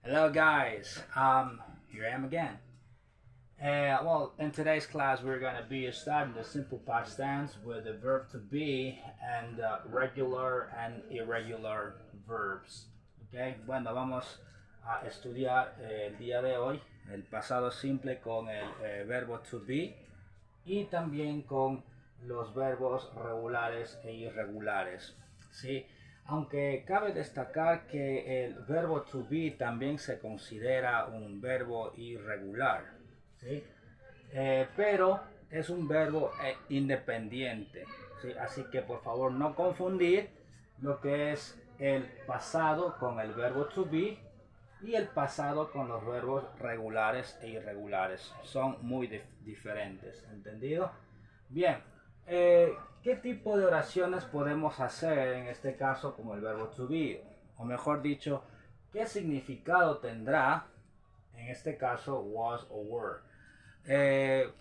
Hello guys, here I am again. Well, in today's class we're going to be starting the simple past tense with the verb to be and regular and irregular verbs. Okay, bueno, vamos a estudiar el día de hoy el pasado simple con el verbo to be y también con los verbos regulares e irregulares. ¿Sí? Aunque cabe destacar que el verbo to be también se considera un verbo irregular, ¿sí? Pero es un verbo independiente, ¿sí? Así que por favor no confundir lo que es el pasado con el verbo to be y el pasado con los verbos regulares e irregulares. Son muy diferentes, ¿entendido? Bien, ¿qué tipo de oraciones podemos hacer en este caso como el verbo to be? O mejor dicho, ¿qué significado tendrá en este caso was o were?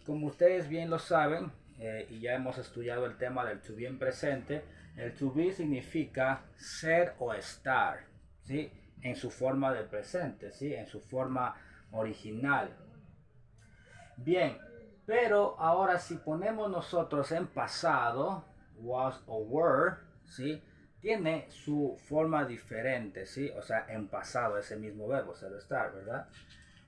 Como ustedes bien lo saben, y ya hemos estudiado el tema del to be en presente, el to be significa ser o estar, ¿sí? En su forma de presente, ¿sí? En su forma original. Bien, pero ahora si ponemos nosotros en pasado, was o were, ¿sí? Tiene su forma diferente, ¿sí? O sea, en pasado, ese mismo verbo, ser o estar, ¿verdad?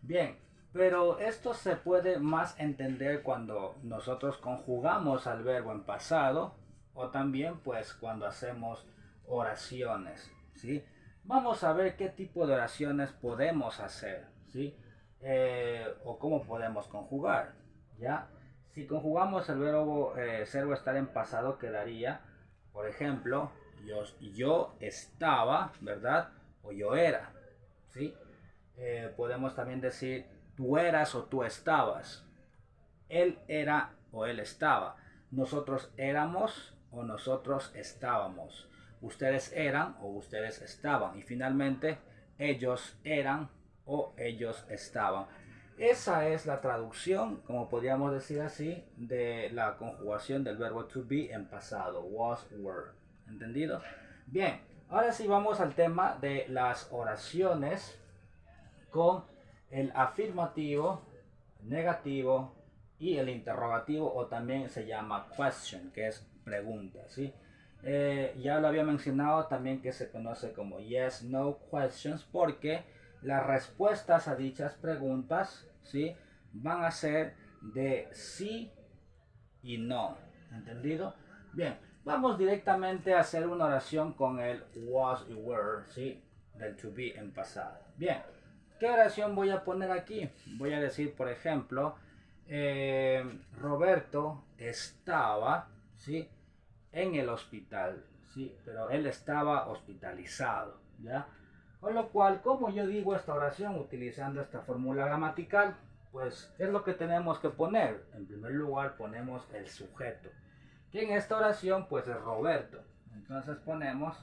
Bien, pero esto se puede más entender cuando nosotros conjugamos al verbo en pasado o también pues cuando hacemos oraciones, ¿sí? Vamos a ver qué tipo de oraciones podemos hacer, ¿sí? O cómo podemos conjugar, ¿ya? Si conjugamos el verbo ser o estar en pasado quedaría, por ejemplo, yo estaba, ¿verdad? O yo era, ¿sí? Podemos también decir tú eras o tú estabas. Él era o él estaba. Nosotros éramos o nosotros estábamos. Ustedes eran o ustedes estaban. Y finalmente, ellos eran o ellos estaban. Esa es la traducción, como podríamos decir así, de la conjugación del verbo to be en pasado. Was, were. ¿Entendido? Bien, ahora sí vamos al tema de las oraciones con el afirmativo, negativo y el interrogativo, o también se llama question, que es pregunta, ¿sí? Ya lo había mencionado también, que se conoce como yes, no questions, porque las respuestas a dichas preguntas, ¿sí? Van a ser de sí y no, ¿entendido? Bien, vamos directamente a hacer una oración con el was y were, ¿sí? Del to be en pasado. Bien, ¿qué oración voy a poner aquí? Voy a decir, por ejemplo, Roberto estaba, ¿sí? En el hospital, ¿sí? Pero él estaba hospitalizado, ¿ya? Con lo cual, ¿cómo yo digo esta oración utilizando esta fórmula gramatical? Pues, ¿qué es lo que tenemos que poner? En primer lugar, ponemos el sujeto, que en esta oración, pues, es Roberto. Entonces ponemos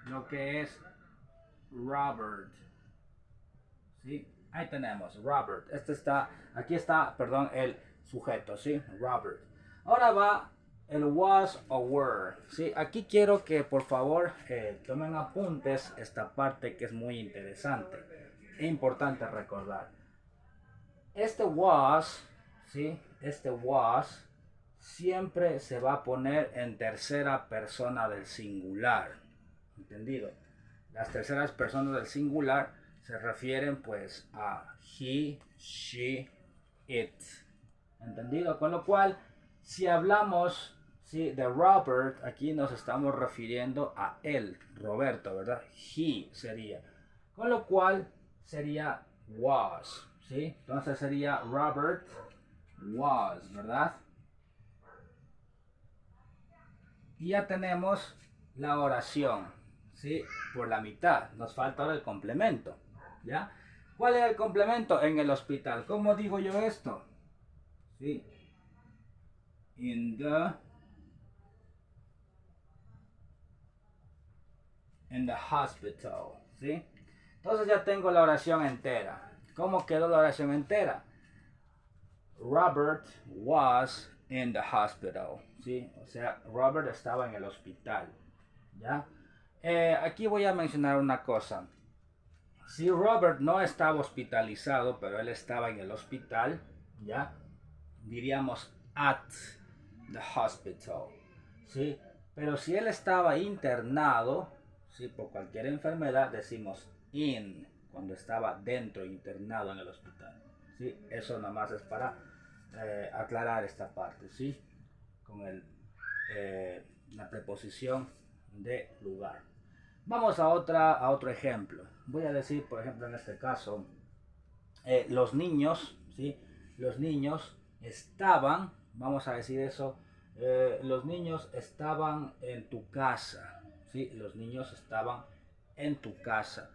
lo que es Robert, ¿sí? Ahí tenemos, Robert. Aquí está, perdón, el sujeto, ¿sí? Robert. Ahora va el was o were, ¿sí? Aquí quiero que por favor tomen apuntes esta parte que es muy interesante e importante recordar. Este was, ¿sí? Este was siempre se va a poner en tercera persona del singular, ¿entendido? Las terceras personas del singular se refieren pues a he, she, it, ¿entendido? Con lo cual, si hablamos, ¿sí?, de Robert, aquí nos estamos refiriendo a él, Roberto, ¿verdad? He sería. Con lo cual sería was, ¿sí? Entonces sería Robert was, ¿verdad? Y ya tenemos la oración, ¿sí? Por la mitad. Nos falta ahora el complemento, ¿ya? ¿Cuál es el complemento? En el hospital. ¿Cómo digo yo esto? ¿Sí? In the hospital, ¿sí? Entonces ya tengo la oración entera. ¿Cómo quedó la oración entera? Robert was in the hospital, ¿sí? O sea, Robert estaba en el hospital, ¿ya? Aquí voy a mencionar una cosa. Si Robert no estaba hospitalizado, pero él estaba en el hospital, ¿ya? Diríamos at the hospital, ¿sí? Pero si él estaba internado, ¿sí? Por cualquier enfermedad, decimos in, cuando estaba dentro, internado en el hospital, ¿sí? Eso nada más es para aclarar esta parte, ¿sí? Con la preposición de lugar. Vamos a otro ejemplo. Voy a decir, por ejemplo, en este caso, los niños, ¿sí? Los niños estaban, vamos a decir eso, los niños estaban en tu casa, ¿sí? Los niños estaban en tu casa.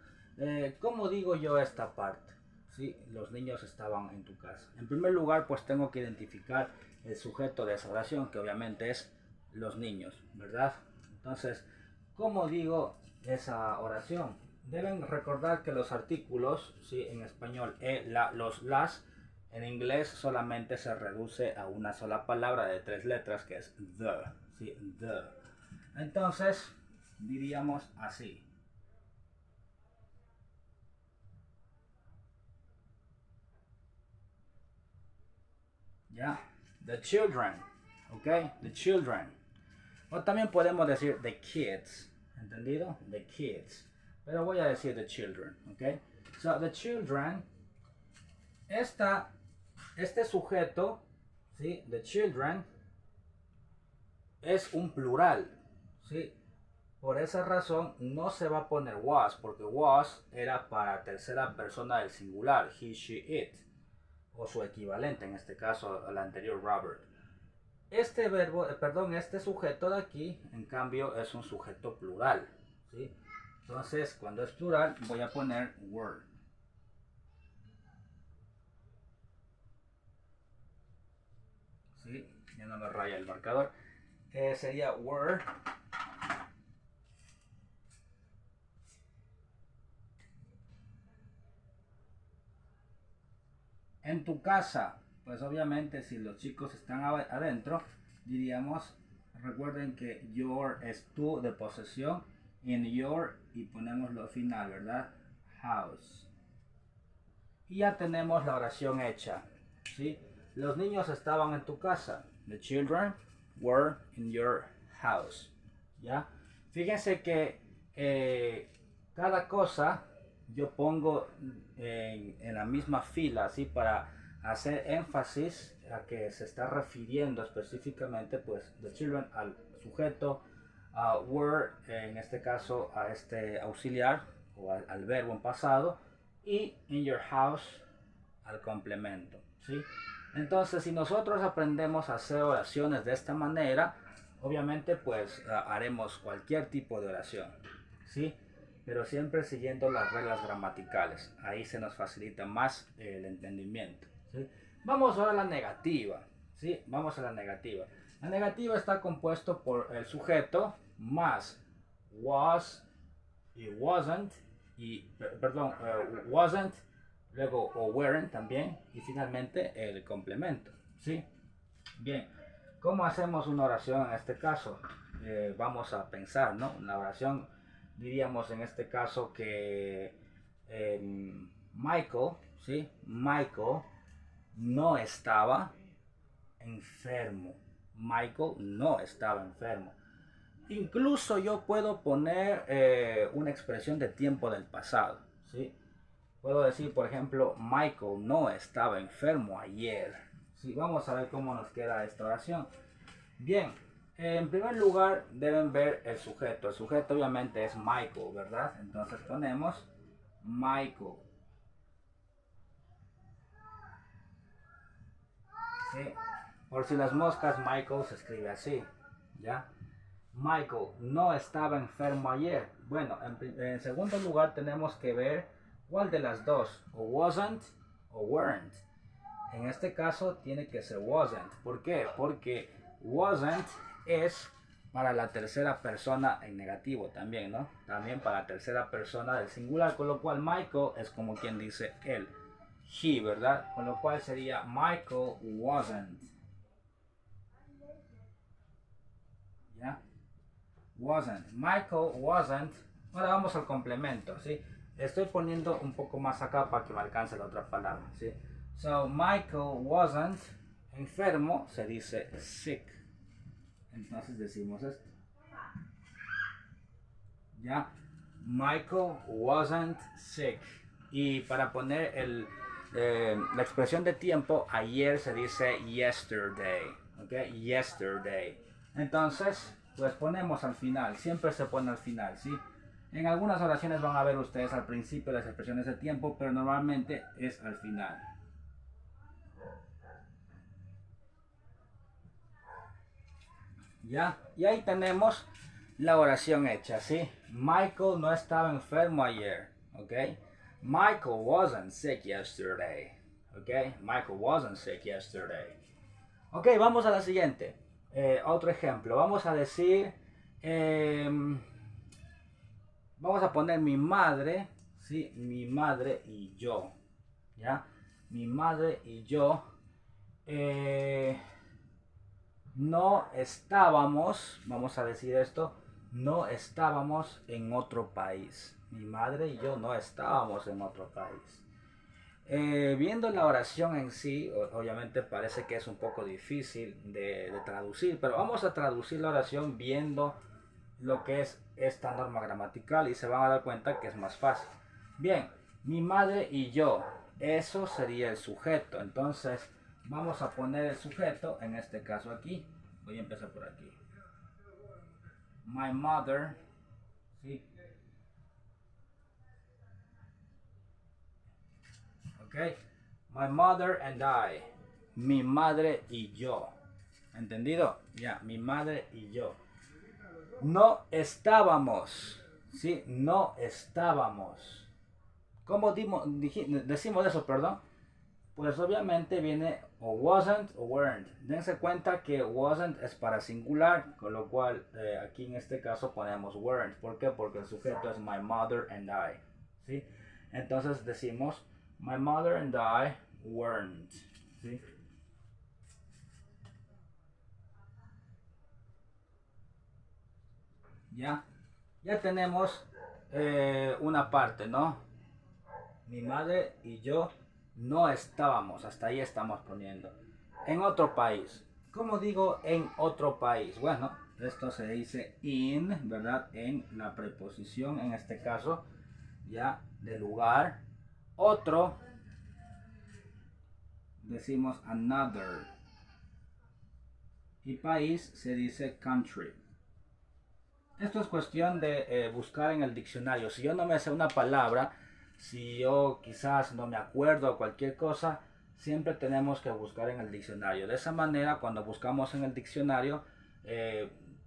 ¿Cómo digo yo esta parte? ¿Sí? Los niños estaban en tu casa. En primer lugar, pues tengo que identificar el sujeto de esa oración, que obviamente es los niños, ¿verdad? Entonces, ¿cómo digo esa oración? Deben recordar que los artículos, ¿sí? En español, los, las, en inglés solamente se reduce a una sola palabra de 3 letras, que es the, ¿sí? The. Entonces, diríamos así. ¿Ya? The children, ¿ok? The children. O también podemos decir the kids, ¿entendido? The kids. Pero voy a decir the children, ¿ok? So, the children, este sujeto, ¿sí? The children, es un plural, ¿sí? Por esa razón no se va a poner was, porque was era para tercera persona del singular, he, she, it, o su equivalente, en este caso, al anterior Robert. Este verbo, perdón, este sujeto de aquí, en cambio, es un sujeto plural, ¿sí? Entonces, cuando es plural, voy a poner were. ¿Sí? Ya no me raya el marcador. Sería were. En tu casa, pues obviamente si los chicos están adentro, diríamos, recuerden que your es tu de posesión, in your y ponemos lo final, ¿verdad? House. Y ya tenemos la oración hecha, ¿sí? Los niños estaban en tu casa. The children were in your house. ¿Ya? Fíjense que cada cosa yo pongo en la misma fila, así para hacer énfasis a que se está refiriendo específicamente, pues, the children al sujeto, were, en este caso, a este auxiliar o al verbo en pasado, y in your house al complemento, ¿sí? Entonces, si nosotros aprendemos a hacer oraciones de esta manera, obviamente pues haremos cualquier tipo de oración, ¿sí? Pero siempre siguiendo las reglas gramaticales. Ahí se nos facilita más el entendimiento, ¿sí? Vamos ahora a la negativa, ¿sí? Vamos a la negativa. La negativa está compuesto por el sujeto más was y wasn't, y perdón, wasn't, luego o weren't también, y finalmente el complemento, ¿sí? Bien, ¿cómo hacemos una oración en este caso? Vamos a pensar, ¿no? Una oración, diríamos en este caso que Michael, ¿sí? Michael no estaba enfermo. Michael no estaba enfermo. Incluso yo puedo poner una expresión de tiempo del pasado, ¿sí? Puedo decir, por ejemplo, Michael no estaba enfermo ayer. Sí, vamos a ver cómo nos queda esta oración. Bien, en primer lugar deben ver el sujeto. El sujeto obviamente es Michael, ¿verdad? Entonces ponemos Michael. ¿Sí? Por si las moscas, Michael se escribe así, ¿ya? Michael no estaba enfermo ayer. Bueno, en segundo lugar tenemos que ver cuál de las dos, o wasn't o weren't. En este caso tiene que ser wasn't. ¿Por qué? Porque wasn't es para la tercera persona en negativo también, ¿no? También para la tercera persona del singular, con lo cual Michael es como quien dice él. He, ¿verdad? Con lo cual sería Michael wasn't. ¿Ya? Wasn't. Michael wasn't. Ahora vamos al complemento, ¿sí? estoy poniendo un poco más acá para que me alcance la otra palabra, ¿sí? So, Michael wasn't enfermo, se dice sick. Entonces decimos esto. ¿Ya? Michael wasn't sick. Y para poner la expresión de tiempo, ayer se dice yesterday. ¿Ok? Yesterday. Entonces, pues ponemos al final. Siempre se pone al final, ¿sí? En algunas oraciones van a ver ustedes al principio las expresiones de tiempo, pero normalmente es al final. ¿Ya? Y ahí tenemos la oración hecha, ¿sí? Michael no estaba enfermo ayer, ¿ok? Michael wasn't sick yesterday, ¿ok? Michael wasn't sick yesterday. Ok, vamos a la siguiente. Otro ejemplo. Vamos a decir, vamos a poner mi madre, ¿sí? Mi madre y yo, ¿ya? Mi madre y yo no estábamos, vamos a decir esto, no estábamos en otro país. Mi madre y yo no estábamos en otro país. Viendo la oración en sí, obviamente parece que es un poco difícil de traducir, pero vamos a traducir la oración viendo lo que es esta norma gramatical y se van a dar cuenta que es más fácil. Bien, mi madre y yo, eso sería el sujeto. Entonces vamos a poner el sujeto, en este caso aquí. Voy a empezar por aquí. My mother, ¿sí? Ok. My mother and I. Mi madre y yo. ¿Entendido? Ya, mi madre y yo. No estábamos. ¿Sí? No estábamos. ¿Cómo decimos eso, perdón? Pues obviamente viene o wasn't o weren't. Dense cuenta que wasn't es para singular, con lo cual aquí en este caso ponemos weren't. ¿Por qué? Porque el sujeto es my mother and I. ¿Sí? Entonces decimos my mother and I weren't. ¿Sí? Ya tenemos una parte, ¿no? Mi madre y yo no estábamos, hasta ahí estamos poniendo. En otro país. ¿Cómo digo en otro país? Bueno, esto se dice in, ¿verdad? En la preposición, en este caso, ya, de lugar. Otro, decimos another. Y país se dice country. Esto es cuestión de buscar en el diccionario. Si yo no me sé una palabra, si yo quizás no me acuerdo o cualquier cosa, siempre tenemos que buscar en el diccionario. De esa manera, cuando buscamos en el diccionario,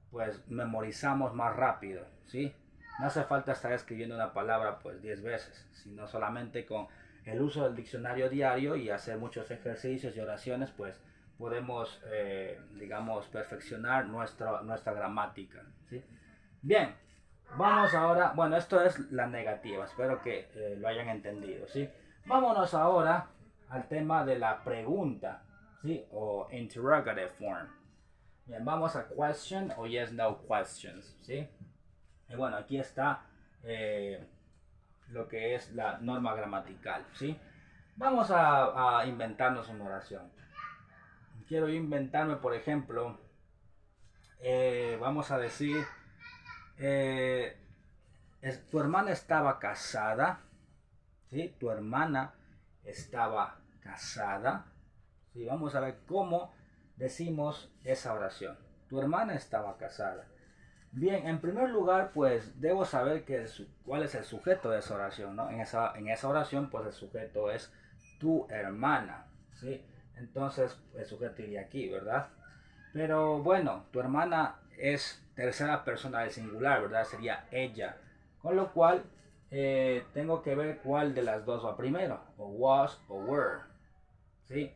pues memorizamos más rápido, ¿sí? No hace falta estar escribiendo una palabra pues 10 veces, sino solamente con el uso del diccionario diario y hacer muchos ejercicios y oraciones, pues podemos, digamos, perfeccionar nuestra gramática, ¿sí? Bien, vamos ahora, bueno, esto es la negativa, espero que lo hayan entendido, ¿sí? Vámonos ahora al tema de la pregunta, ¿sí? O interrogative form. Bien, vamos a question o yes, no questions, ¿sí? Y bueno, aquí está lo que es la norma gramatical, ¿sí? Vamos a inventarnos una oración. Quiero inventarme, por ejemplo, vamos a decir... tu hermana estaba casada, ¿sí? Tu hermana estaba casada, ¿sí? Vamos a ver cómo decimos esa oración. Tu hermana estaba casada. Bien, en primer lugar, pues debo saber cuál es el sujeto de esa oración, ¿no? En esa oración, pues el sujeto es tu hermana, ¿sí? Entonces, el sujeto iría aquí, ¿verdad? Pero bueno, tu hermana es tercera persona del singular, ¿verdad? Sería ella. Con lo cual, tengo que ver cuál de las dos va primero, o was o were, ¿sí?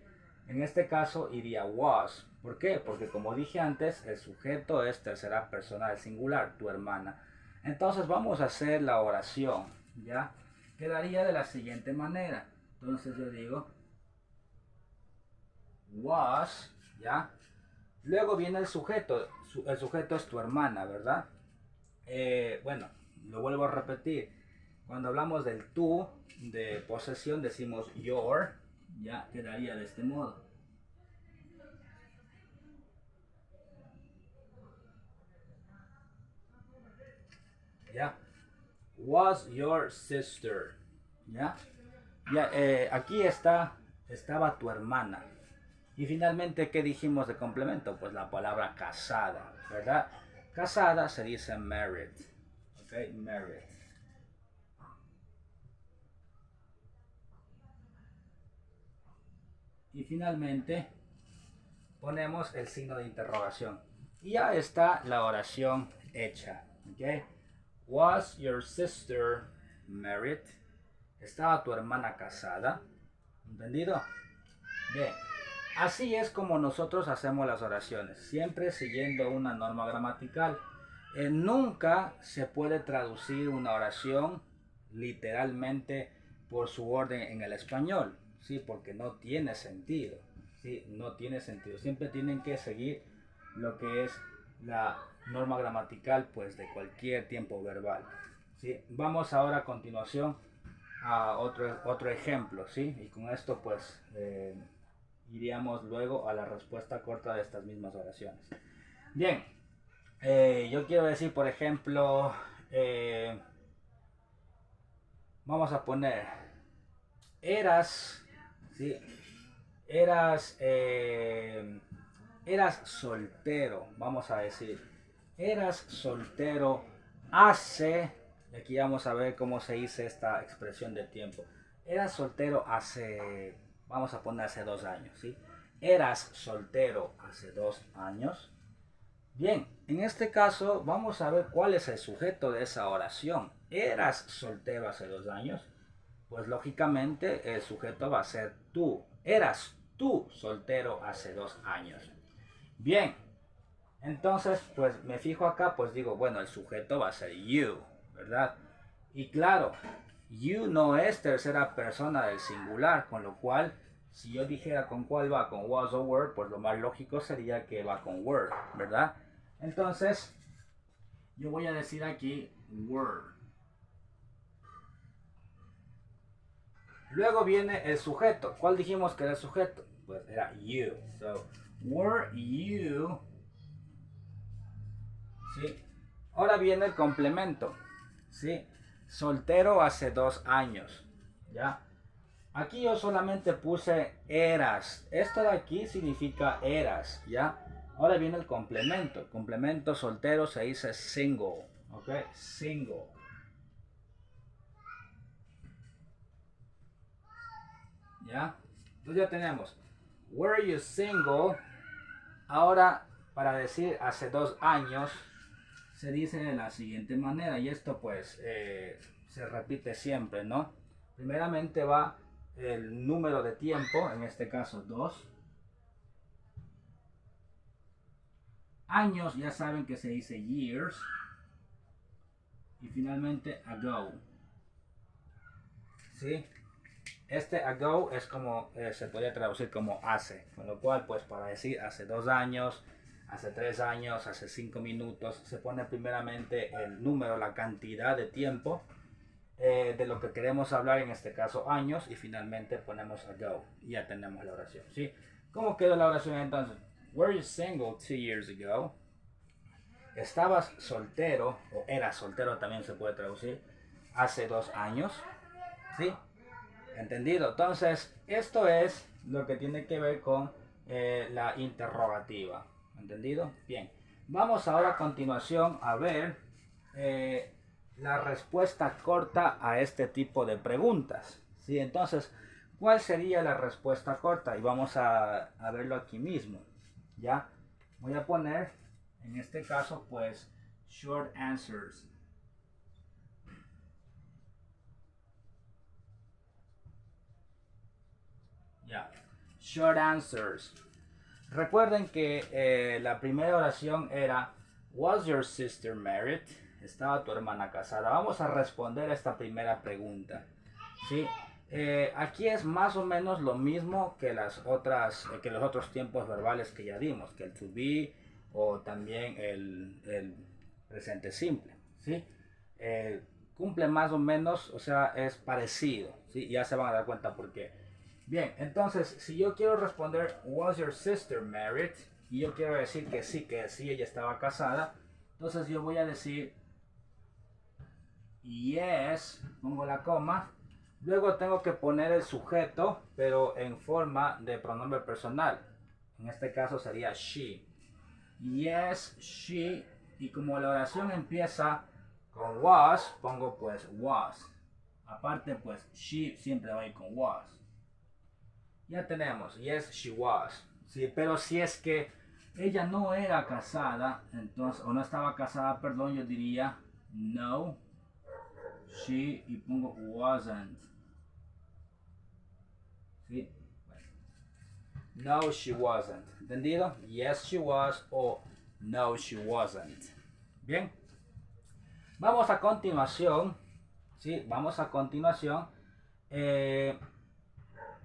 En este caso iría was. ¿Por qué? Porque como dije antes, el sujeto es tercera persona del singular, tu hermana. Entonces vamos a hacer la oración, ¿ya? Quedaría de la siguiente manera. Entonces yo digo, was, ¿ya? Luego viene el sujeto. El sujeto es tu hermana, ¿verdad? Bueno, lo vuelvo a repetir. Cuando hablamos del tú de posesión decimos your, ya quedaría de este modo. Ya. Was your sister? Ya. Ya, aquí estaba tu hermana. Y finalmente, ¿qué dijimos de complemento? Pues la palabra casada, ¿verdad? Casada se dice married. Ok, married. Y finalmente, ponemos el signo de interrogación. Y ya está la oración hecha. ¿Ok? Was your sister married? ¿Estaba tu hermana casada? ¿Entendido? Bien. Así es como nosotros hacemos las oraciones, siempre siguiendo una norma gramatical. Nunca se puede traducir una oración literalmente por su orden en el español, ¿sí? Porque no tiene sentido, ¿sí? No tiene sentido. Siempre tienen que seguir lo que es la norma gramatical, pues, de cualquier tiempo verbal, ¿sí? Vamos ahora a continuación a otro ejemplo, ¿sí? Y con esto, pues, iríamos luego a la respuesta corta de estas mismas oraciones. Bien, yo quiero decir, por ejemplo, vamos a poner, eras, ¿sí? Eras soltero, vamos a decir, eras soltero hace, aquí vamos a ver cómo se dice esta expresión de tiempo, eras soltero hace, vamos a poner hace 2 años, ¿sí? Eras soltero hace 2 años. Bien, en este caso vamos a ver cuál es el sujeto de esa oración. ¿Eras soltero hace 2 años? Pues lógicamente el sujeto va a ser tú. ¿Eras tú soltero hace 2 años? Bien, entonces pues me fijo acá, pues digo, bueno, el sujeto va a ser you, ¿verdad? Y claro, you no es tercera persona del singular, con lo cual si yo dijera con cuál va, con was o were, pues lo más lógico sería que va con were, ¿verdad? Entonces, yo voy a decir aquí were. Luego viene el sujeto. ¿Cuál dijimos que era el sujeto? Pues era you. So, were you. ¿Sí? Ahora viene el complemento. ¿Sí? Soltero hace 2 años. ¿Ya? Aquí yo solamente puse eras. Esto de aquí significa eras. ¿Ya? Ahora viene el complemento. Complemento soltero se dice single. ¿Ok? Single. ¿Ya? Entonces ya tenemos. Were you single? Ahora, para decir hace 2 años, se dice de la siguiente manera. Y esto pues se repite siempre, ¿no? Primeramente va el número de tiempo, en este caso 2. Años, ya saben que se dice years. Y finalmente ago. ¿Sí? Este ago es como, se puede traducir como hace, con lo cual pues para decir hace 2 años, hace 3 años, hace 5 minutos, se pone primeramente el número, la cantidad de tiempo de lo que queremos hablar, en este caso años, y finalmente ponemos ago y ya tenemos la oración, ¿sí? ¿Cómo quedó la oración entonces? Were you single 2 years ago? ¿Estabas soltero, o eras soltero también se puede traducir, hace 2 años? ¿Sí? ¿Entendido? Entonces, esto es lo que tiene que ver con la interrogativa. ¿Entendido? Bien. Vamos ahora a continuación a ver la respuesta corta a este tipo de preguntas. ¿Sí? Entonces, ¿cuál sería la respuesta corta? Y vamos a verlo aquí mismo. ¿Ya? Voy a poner, en este caso, pues, short answers. Ya. Short answers. Recuerden que la primera oración era Was your sister married? ¿Estaba tu hermana casada? Vamos a responder a esta primera pregunta. ¿Sí? Aquí es más o menos lo mismo que que los otros tiempos verbales que ya dimos, que el to be o también el presente simple. ¿Sí? cumple más o menos, o sea, es parecido, ¿sí? Ya se van a dar cuenta por qué. Bien, entonces, si yo quiero responder, was your sister married? Y yo quiero decir que sí, ella estaba casada. Entonces yo voy a decir, yes, pongo la coma. Luego tengo que poner el sujeto, pero en forma de pronombre personal. En este caso sería she. Yes, she. Y como la oración empieza con was, pongo pues was. Aparte pues she siempre va a ir con was. Ya tenemos, yes, she was. Sí, pero si es que ella no era casada, entonces, o no estaba casada, perdón, yo diría no, she y pongo wasn't. ¿Sí? No, she wasn't. ¿Entendido? Yes, she was o no, she wasn't. Bien. Vamos a continuación. ¿Sí? Vamos a continuación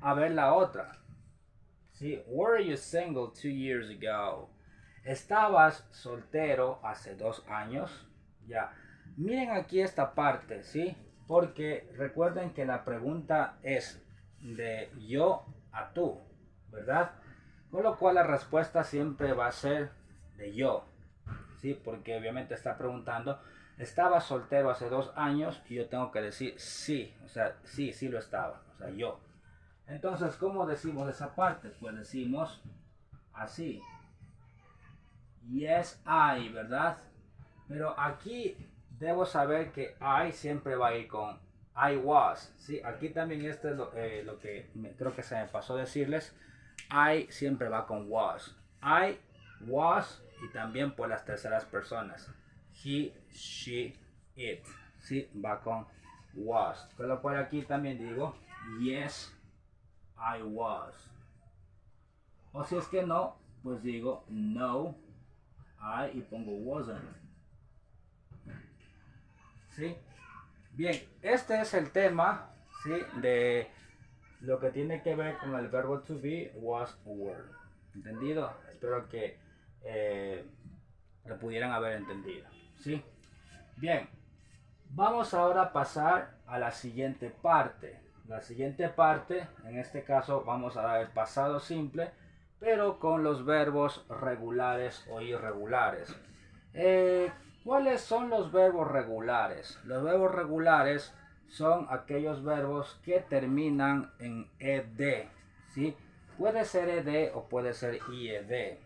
a ver la otra. ¿Sí? Were you single 2 years ago? ¿Estabas soltero hace 2 años? Ya. Miren aquí esta parte, ¿sí? Porque recuerden que la pregunta es de yo a tú, ¿verdad? Con lo cual la respuesta siempre va a ser de yo, ¿sí? Porque obviamente está preguntando, ¿estaba soltero hace 2 años? Y yo tengo que decir sí, o sea, sí, sí lo estaba, o sea, yo. Entonces, ¿cómo decimos esa parte? Pues decimos así. Yes, I, ¿verdad? Pero aquí debo saber que I siempre va a ir con I was. ¿Sí? Aquí también esto es lo que creo que se me pasó decirles. I siempre va con was. I was y también por las terceras personas. He, she, it. ¿Sí? Va con was. Con lo cual aquí también digo yes, I was. O si es que no, pues digo no, I y pongo wasn't. ¿Sí? Bien, este es el tema, ¿sí? De lo que tiene que ver con el verbo to be, was, were. ¿Entendido? Espero que lo pudieran haber entendido. ¿Sí? Bien, vamos ahora a pasar a la siguiente parte. La siguiente parte, en este caso, vamos a dar el pasado simple, pero con los verbos regulares o irregulares. ¿Cuáles son los verbos regulares? Los verbos regulares son aquellos verbos que terminan en ed, ¿sí? Puede ser ed o puede ser ied,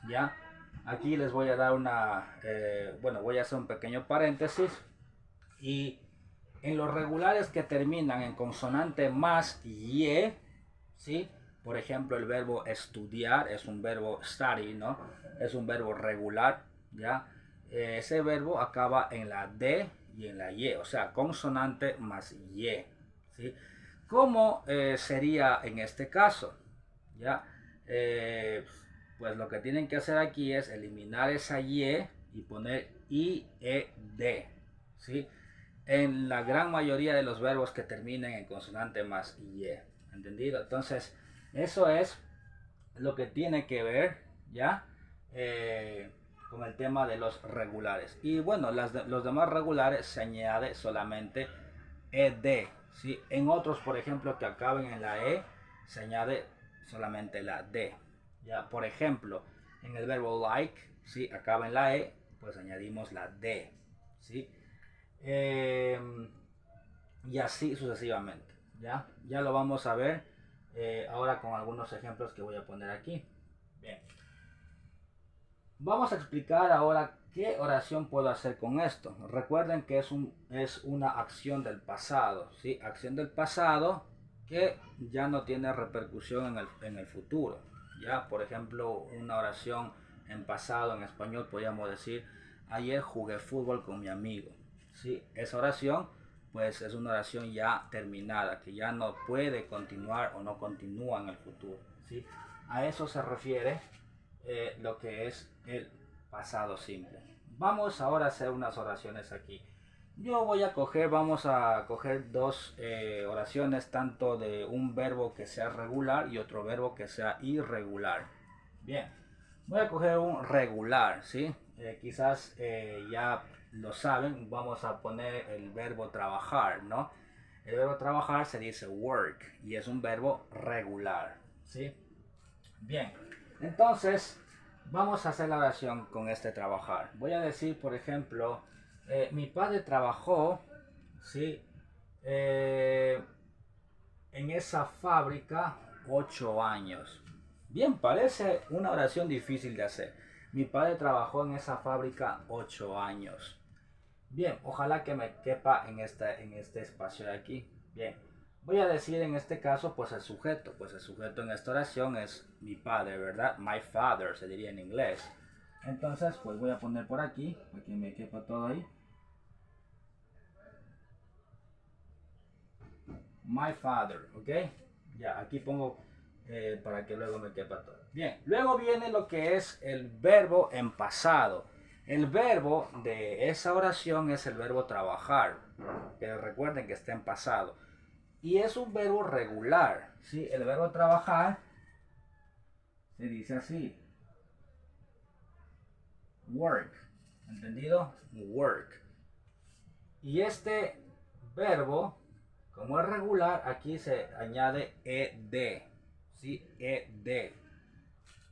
¿ya? Aquí les voy a dar voy a hacer un pequeño paréntesis y en los regulares que terminan en consonante más ye, ¿sí? Por ejemplo, el verbo estudiar es un verbo study, ¿no? Es un verbo regular, ¿ya? Ese verbo acaba en la D y en la Y, o sea, consonante más Y, ¿sí? ¿Cómo sería en este caso? ¿Ya? Pues lo que tienen que hacer aquí es eliminar esa Y y poner IED, ¿sí? En la gran mayoría de los verbos que terminen en consonante más Y, ¿entendido? Entonces, eso es lo que tiene que ver, ¿ya? Con el tema de los regulares. Y bueno, los demás regulares se añade solamente ed, ¿sí? En otros, por ejemplo, que acaben en la E, se añade solamente la D. ¿Ya? Por ejemplo, en el verbo like, ¿sí? Acaba en la E, pues añadimos la D, ¿sí? Y así sucesivamente. Ya lo vamos a ver ahora con algunos ejemplos que voy a poner aquí. Bien. Vamos a explicar ahora qué oración puedo hacer con esto. Recuerden que es una acción del pasado, ¿sí? Acción del pasado que ya no tiene repercusión en el futuro. ¿Ya? Por ejemplo, una oración en pasado en español podríamos decir, ayer jugué fútbol con mi amigo. ¿Sí? Esa oración pues es una oración ya terminada, que ya no puede continuar o no continúa en el futuro, ¿sí? A eso se refiere lo que es el pasado simple. Vamos ahora a hacer unas oraciones aquí. Vamos a coger dos oraciones, tanto de un verbo que sea regular y otro verbo que sea irregular. Bien, voy a coger un regular, ¿sí? Quizás ya lo saben, vamos a poner el verbo trabajar, ¿no? El verbo trabajar se dice work y es un verbo regular, ¿sí? Bien, entonces vamos a hacer la oración con este trabajar. Voy a decir, por ejemplo, mi padre trabajó, ¿sí? En esa fábrica 8 años. Bien, parece una oración difícil de hacer. Mi padre trabajó en esa fábrica 8 años. Bien, ojalá que me quepa en este espacio de aquí. Bien, voy a decir en este caso pues el sujeto. Pues el sujeto en esta oración es mi padre, ¿verdad? My father se diría en inglés. Entonces pues voy a poner por aquí, para que me quepa todo ahí. My father, ¿ok? Ya, aquí pongo para que luego me quepa todo. Bien, luego viene lo que es el verbo en pasado. El verbo de esa oración es el verbo trabajar, pero recuerden que está en pasado. Y es un verbo regular, ¿sí? El verbo trabajar se dice así. Work, ¿entendido? Work. Y este verbo, como es regular, aquí se añade ed, ¿sí? Ed.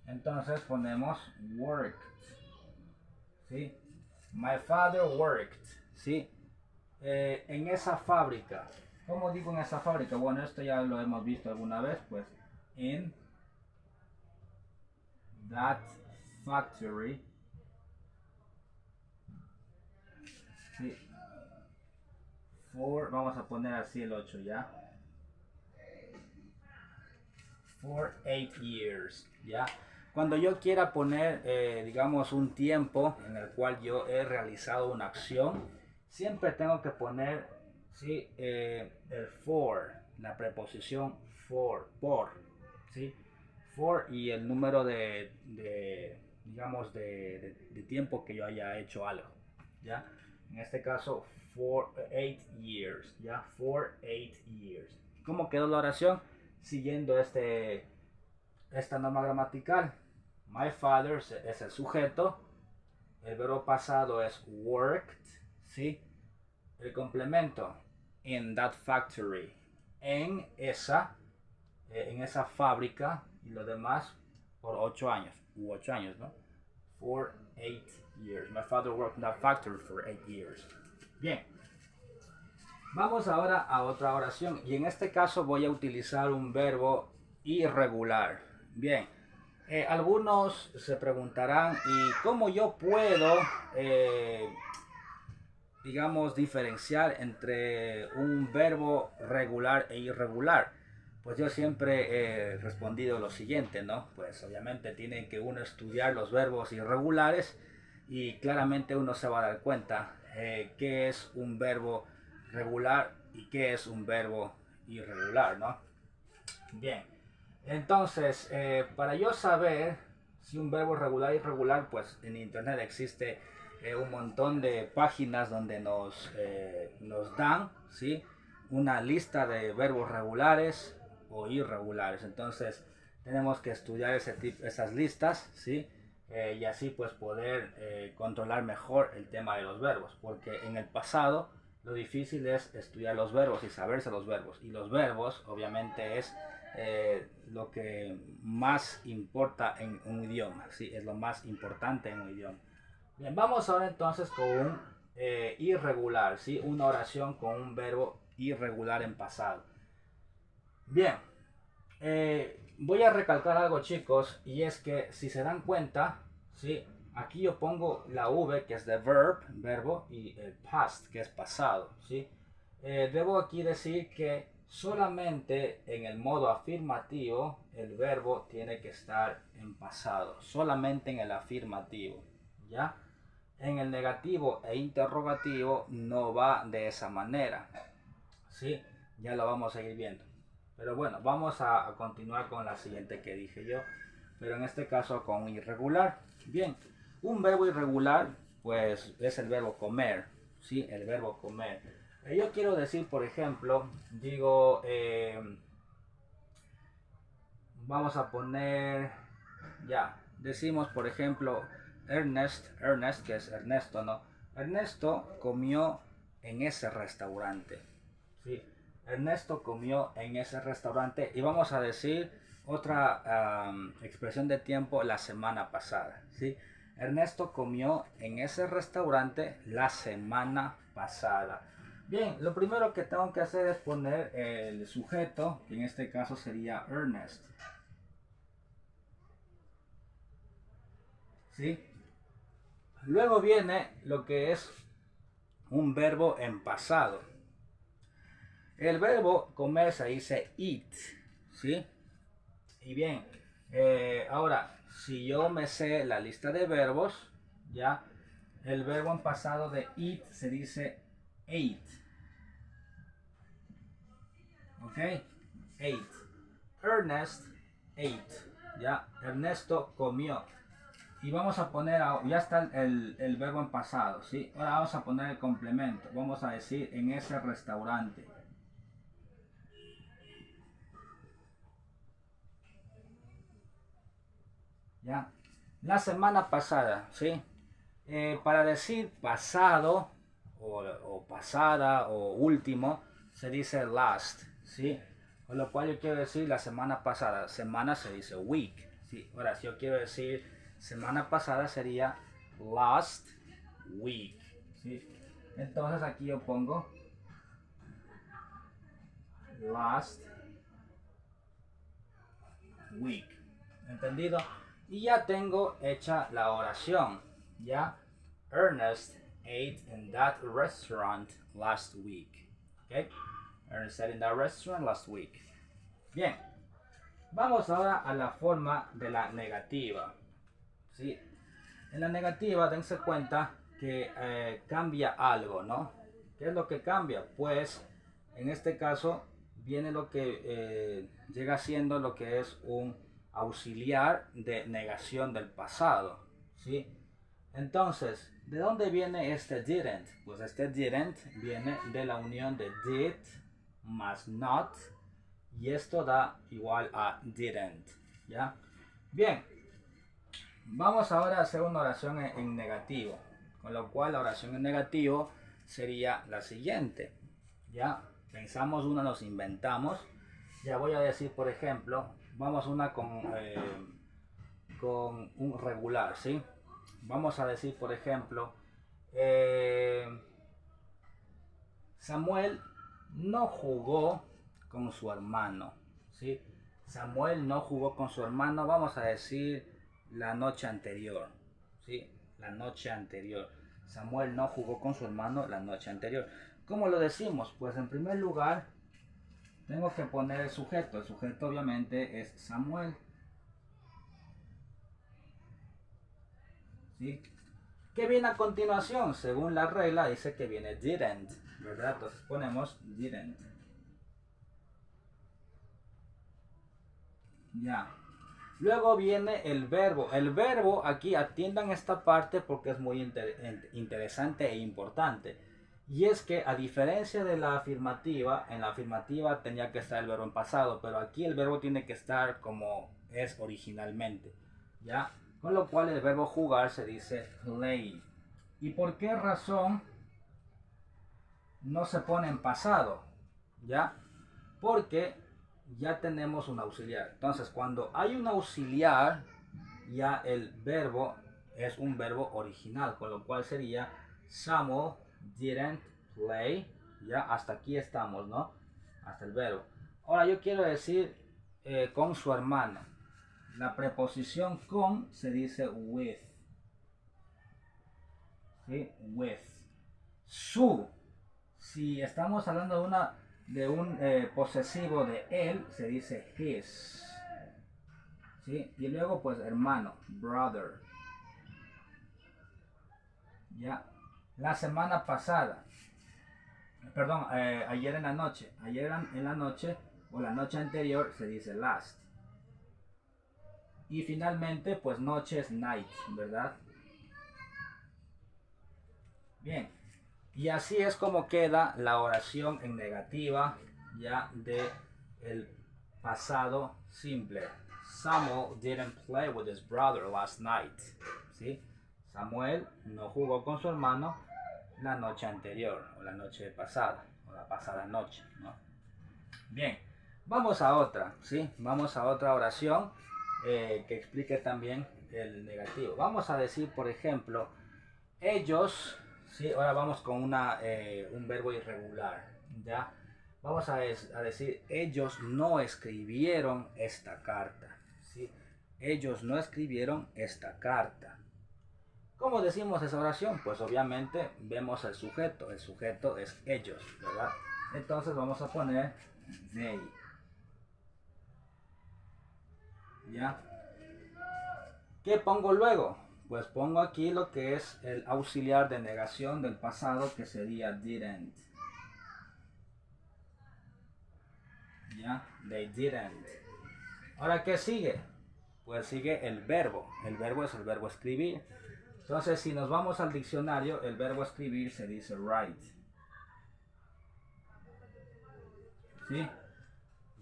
Entonces ponemos worked, ¿sí? My father worked, ¿sí? En esa fábrica. ¿Cómo digo en esa fábrica? Bueno, esto ya lo hemos visto alguna vez, pues. In that factory. ¿Sí? Vamos a poner así el 8 ya. For 8 years, ¿ya? Cuando yo quiera poner, digamos, un tiempo en el cual yo he realizado una acción, siempre tengo que poner, ¿sí? El for, la preposición por, ¿sí? For y el número digamos, de tiempo que yo haya hecho algo, ¿ya? En este caso, for 8 years, ¿ya? For 8 years. ¿Cómo quedó la oración? Siguiendo esta norma gramatical. My father es el sujeto, el verbo pasado es worked, ¿sí? El complemento, in that factory, en esa fábrica, y lo demás por 8 años, 8 años, ¿no? For 8 years. My father worked in that factory for 8 years. Bien. Vamos ahora a otra oración y en este caso voy a utilizar un verbo irregular. Bien, algunos se preguntarán, ¿y cómo yo puedo, digamos, diferenciar entre un verbo regular e irregular? Pues yo siempre he respondido lo siguiente, ¿no? Pues obviamente tiene que uno estudiar los verbos irregulares y claramente uno se va a dar cuenta qué es un verbo regular y qué es un verbo irregular, ¿no? Bien, entonces, para yo saber si un verbo regular y irregular, pues en internet existe un montón de páginas donde nos dan, ¿sí? Una lista de verbos regulares o irregulares. Entonces, tenemos que estudiar esas listas, ¿sí? Y así pues poder controlar mejor el tema de los verbos, porque en el pasado lo difícil es estudiar los verbos y saberse los verbos. Y los verbos obviamente es lo que más importa en un idioma, ¿sí? Es lo más importante en un idioma. Bien, vamos ahora entonces con un irregular, ¿sí? Una oración con un verbo irregular en pasado. Bien, voy a recalcar algo, chicos, y es que si se dan cuenta, ¿sí? Aquí yo pongo la V, que es de verbo, y el past, que es pasado, ¿sí? Debo aquí decir que solamente en el modo afirmativo el verbo tiene que estar en pasado, solamente en el afirmativo, ¿ya? En el negativo e interrogativo no va de esa manera, ¿sí? Ya lo vamos a ir viendo. Pero bueno, vamos a continuar con la siguiente que dije yo, pero en este caso con irregular. Bien, un verbo irregular pues es el verbo comer, ¿sí? El verbo comer. Yo quiero decir, por ejemplo, digo, vamos a poner, ya, decimos por ejemplo, Ernest, que es Ernesto, ¿no? Ernesto comió en ese restaurante. ¿Sí? Ernesto comió en ese restaurante y vamos a decir otra expresión de tiempo la semana pasada. ¿Sí? Ernesto comió en ese restaurante la semana pasada. Bien, lo primero que tengo que hacer es poner el sujeto, que en este caso sería Ernest. ¿Sí? Luego viene lo que es un verbo en pasado. El verbo comer se dice eat, ¿sí? Y bien, ahora, si yo me sé la lista de verbos, ya, el verbo en pasado de eat se dice ate. ¿Ok? Ate. Ernest ate. Ya, Ernesto comió. Y vamos a poner, ya está el verbo en pasado, ¿sí? Ahora vamos a poner el complemento. Vamos a decir en ese restaurante. ¿Ya? La semana pasada, ¿sí? Para decir pasado o pasada o último, se dice last, ¿sí? Con lo cual yo quiero decir la semana pasada. Semana se dice week, ¿sí? Ahora, si yo quiero decir semana pasada sería last week, ¿sí? Entonces aquí yo pongo last week. ¿Entendido? Y ya tengo hecha la oración. ¿Ya? Ernest ate in that restaurant last week. ¿Ok? Ernest ate in that restaurant last week. Bien. Vamos ahora a la forma de la negativa. ¿Sí? En la negativa, dense cuenta que cambia algo, ¿no? ¿Qué es lo que cambia? Pues, en este caso, viene lo que llega siendo lo que es un auxiliar de negación del pasado, ¿sí? Entonces, ¿de dónde viene este didn't? Pues este didn't viene de la unión de did más not, y esto da igual a didn't, ¿ya? Bien, vamos ahora a hacer una oración en negativo, con lo cual la oración en negativo sería la siguiente. Ya pensamos una, nos inventamos. Ya voy a decir, por ejemplo, vamos una con un regular, ¿sí? Vamos a decir, por ejemplo, Samuel no jugó con su hermano, ¿sí? Samuel no jugó con su hermano, vamos a decir la noche anterior, ¿sí? La noche anterior. Samuel no jugó con su hermano la noche anterior. ¿Cómo lo decimos? Pues en primer lugar tengo que poner el sujeto. El sujeto obviamente es Samuel, ¿sí? ¿Qué viene a continuación? Según la regla dice que viene didn't, ¿verdad? Entonces ponemos didn't. Ya. Luego viene el verbo. El verbo aquí, atiendan esta parte porque es muy interesante e importante. Y es que a diferencia de la afirmativa, en la afirmativa tenía que estar el verbo en pasado, pero aquí el verbo tiene que estar como es originalmente. ¿Ya? Con lo cual el verbo jugar se dice play. ¿Y por qué razón no se pone en pasado? ¿Ya? Porque ya tenemos un auxiliar. Entonces, cuando hay un auxiliar, ya el verbo es un verbo original, con lo cual sería Samuel didn't play. Ya hasta aquí estamos, ¿no? Hasta el verbo. Ahora yo quiero decir con su hermano. La preposición con se dice with. ¿Sí? With. Su. Si estamos hablando de un posesivo de él, se dice his. ¿Sí? Y luego pues hermano, brother. Ya. La semana pasada, perdón, ayer en la noche, en la noche o la noche anterior se dice last. Y finalmente pues noche es night, ¿verdad? Bien. Y así es como queda la oración en negativa ya de el pasado simple. Samuel didn't play with his brother last night. ¿Sí? Samuel no jugó con su hermano la noche anterior, o la noche pasada, o la pasada noche, ¿no? Bien, vamos a otra, ¿sí? Vamos a otra oración que explique también el negativo. Vamos a decir, por ejemplo, ellos, ¿sí? Ahora vamos con un verbo irregular, ¿ya? Vamos a decir, ellos no escribieron esta carta, ¿sí? Ellos no escribieron esta carta. ¿Cómo decimos esa oración? Pues obviamente vemos el sujeto es ellos, ¿verdad? Entonces vamos a poner they, ¿ya? ¿Qué pongo luego? Pues pongo aquí lo que es el auxiliar de negación del pasado, que sería didn't. ¿Ya? They didn't. Ahora, ¿qué sigue? Pues sigue el verbo. El verbo es el verbo escribir. Entonces, si nos vamos al diccionario, el verbo escribir se dice write. ¿Sí?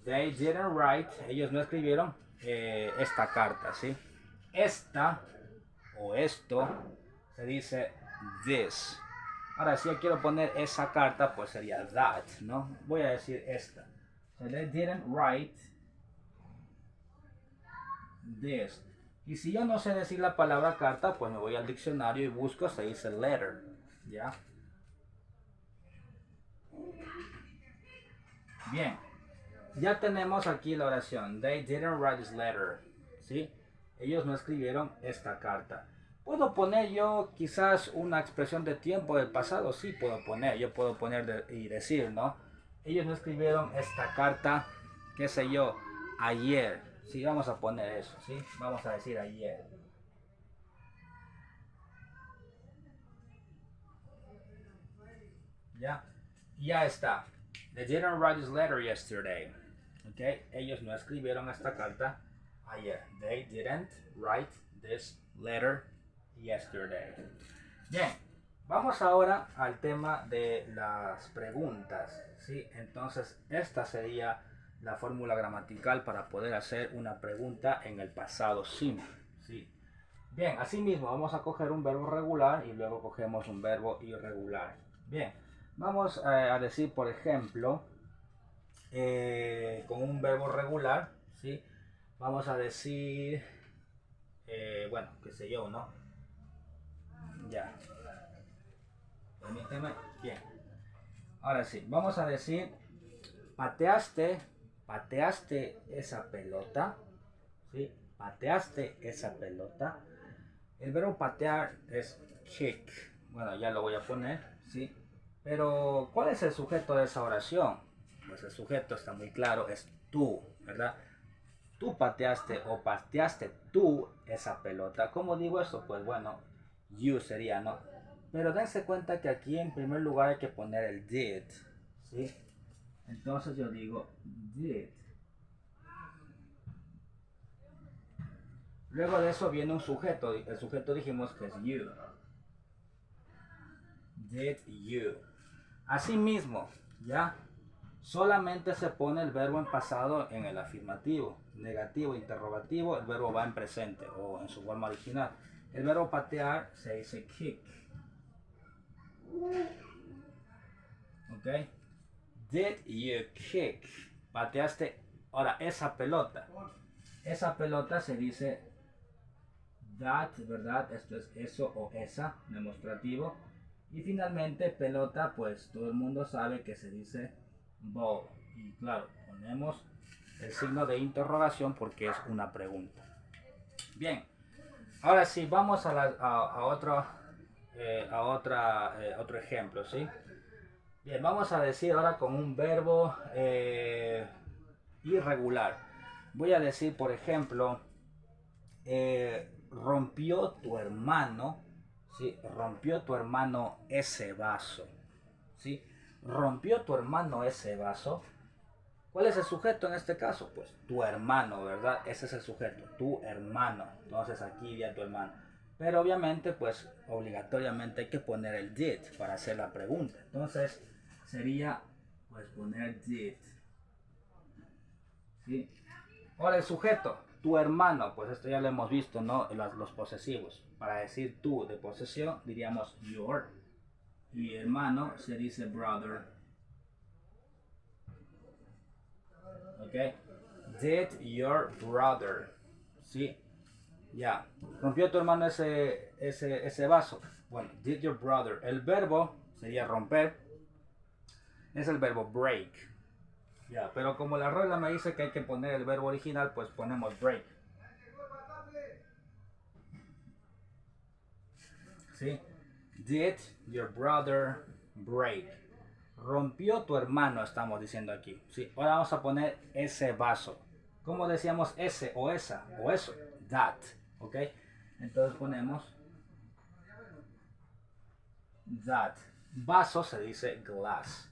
They didn't write. Ellos no escribieron esta carta, ¿sí? Esta o esto se dice this. Ahora, si yo quiero poner esa carta, pues sería that, ¿no? Voy a decir esta. So they didn't write this. Y si yo no sé decir la palabra carta, pues me voy al diccionario y busco, se dice letter, ¿ya? Bien, ya tenemos aquí la oración. They didn't write this letter, ¿sí? Ellos no escribieron esta carta. ¿Puedo poner yo quizás una expresión de tiempo del pasado? Sí, puedo poner. Yo puedo poner y decir, ¿no? Ellos no escribieron esta carta, qué sé yo, ayer. Sí, vamos a poner eso, ¿sí? Vamos a decir ayer. ¿Ya? Ya está. They didn't write this letter yesterday. ¿Ok? Ellos no escribieron esta carta ayer. They didn't write this letter yesterday. Bien, vamos ahora al tema de las preguntas, ¿sí? Entonces, esta sería la fórmula gramatical para poder hacer una pregunta en el pasado simple, ¿sí? Bien, asimismo vamos a coger un verbo regular y luego cogemos un verbo irregular. Bien, vamos a decir, por ejemplo, con un verbo regular, ¿sí? Vamos a decir, bueno, qué sé yo, ¿no? Ya. Permíteme. Bien. Ahora sí, vamos a decir, pateaste esa pelota, ¿sí? Pateaste esa pelota. El verbo patear es kick. Bueno, ya lo voy a poner, ¿sí? Pero, ¿cuál es el sujeto de esa oración? Pues el sujeto está muy claro, es tú, ¿verdad? Tú pateaste o pateaste tú esa pelota. ¿Cómo digo esto? Pues bueno, you sería, ¿no? Pero dense cuenta que aquí en primer lugar hay que poner el did, ¿sí? Entonces yo digo did. Luego de eso viene un sujeto. El sujeto dijimos que es you. Did you. Asimismo, ¿ya? Solamente se pone el verbo en pasado en el afirmativo. Negativo, interrogativo, el verbo va en presente o en su forma original. El verbo patear se dice kick. ¿Ok? Did you kick? Pateaste. Ahora, esa pelota. Esa pelota se dice that, ¿verdad? Esto es eso o esa, demostrativo. Y finalmente, pelota, pues todo el mundo sabe que se dice ball. Y claro, ponemos el signo de interrogación porque es una pregunta. Bien, ahora sí, vamos a otro ejemplo, ¿sí? Bien, vamos a decir ahora con un verbo irregular. Voy a decir, por ejemplo, rompió tu hermano, ¿sí? Rompió tu hermano ese vaso, ¿sí? Rompió tu hermano ese vaso. ¿Cuál es el sujeto en este caso? Pues tu hermano, ¿verdad? Ese es el sujeto, tu hermano. Entonces aquí iría tu hermano. Pero obviamente, pues obligatoriamente hay que poner el did para hacer la pregunta. Entonces sería, pues poner did. ¿Sí? Ahora el sujeto, tu hermano, pues esto ya lo hemos visto, ¿no? Los posesivos. Para decir tú de posesión diríamos your. y hermano se dice brother. Ok. Did your brother. Sí. Ya. ¿Rompió tu hermano ese vaso? Bueno, did your brother. El verbo sería romper. Es el verbo break. Ya, pero como la regla me dice que hay que poner el verbo original, pues ponemos break. ¿Sí? Did your brother break? Rompió tu hermano, estamos diciendo aquí. ¿Sí? Ahora vamos a poner ese vaso. ¿Cómo decíamos ese o esa o eso? That. ¿Ok? Entonces ponemos that. Vaso se dice glass.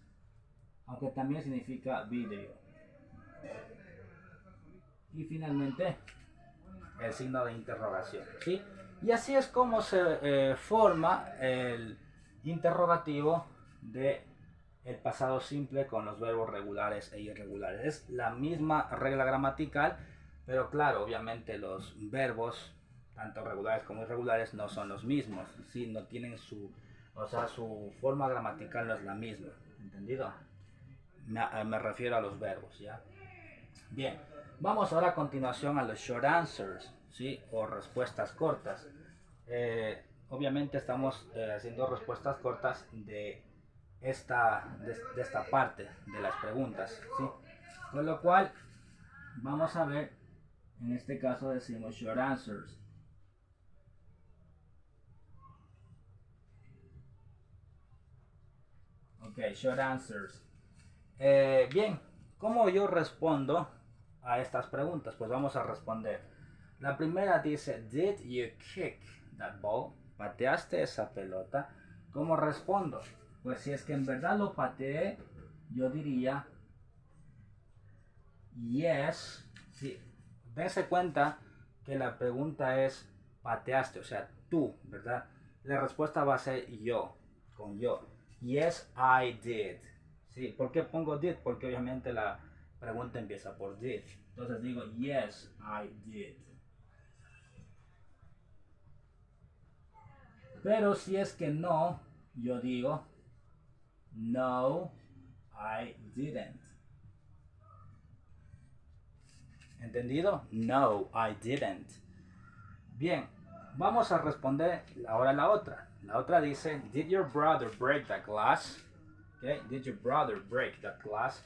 Aunque también significa vidrio. Y finalmente el signo de interrogación. ¿Sí? Y así es como se forma el interrogativo de el pasado simple con los verbos regulares e irregulares. Es la misma regla gramatical, pero claro, obviamente los verbos, tanto regulares como irregulares, no son los mismos. ¿Sí? No tienen su forma gramatical no es la misma. ¿Entendido? Me refiero a los verbos, ¿ya? Bien, vamos ahora a continuación a los short answers, ¿sí? O respuestas cortas. Obviamente estamos haciendo respuestas cortas de esta parte de las preguntas, ¿sí? Con lo cual, vamos a ver, en este caso decimos short answers. Ok, short answers. Bien, ¿cómo yo respondo a estas preguntas? Pues vamos a responder. La primera dice, did you kick that ball? ¿Pateaste esa pelota? ¿Cómo respondo? Pues si es que en verdad lo pateé, yo diría, yes. Sí, dense cuenta que la pregunta es, pateaste, o sea, tú, ¿verdad? La respuesta va a ser yo, con yo. Yes, I did. Sí, ¿por qué pongo did? Porque obviamente la pregunta empieza por did. Entonces digo, yes, I did. Pero si es que no, yo digo, no, I didn't. ¿Entendido? No, I didn't. Bien, vamos a responder ahora la otra. La otra dice, did your brother break the glass? Okay. Did your brother break the glass?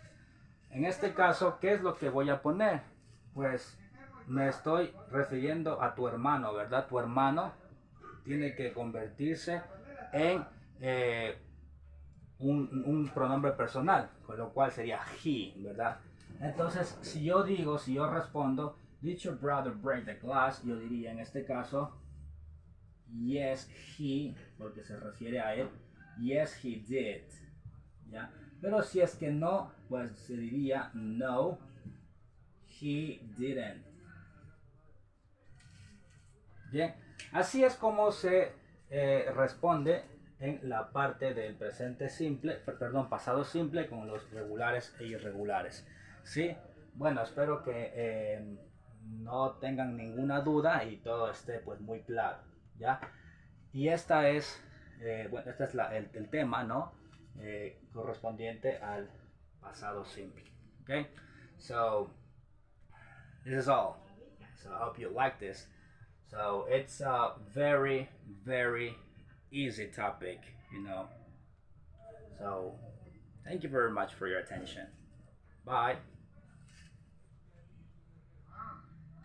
En este caso, ¿qué es lo que voy a poner? Pues me estoy refiriendo a tu hermano, ¿verdad? Tu hermano tiene que convertirse en un pronombre personal, con lo cual sería he, ¿verdad? Entonces, si yo respondo, did your brother break the glass? Yo diría en este caso, yes, he, porque se refiere a él, yes, he did, ¿ya? Pero si es que no, pues se diría, no, he didn't. Bien, así es como se responde en la parte del presente simple, perdón, pasado simple con los regulares e irregulares. ¿Sí? Bueno, espero que no tengan ninguna duda y todo esté pues muy claro, ¿ya? Y este es el tema, ¿no? Correspondiente al pasado simple. Okay? So, this is all. So I hope you like this. So it's a very, very easy topic, you know. So thank you very much for your attention. Bye.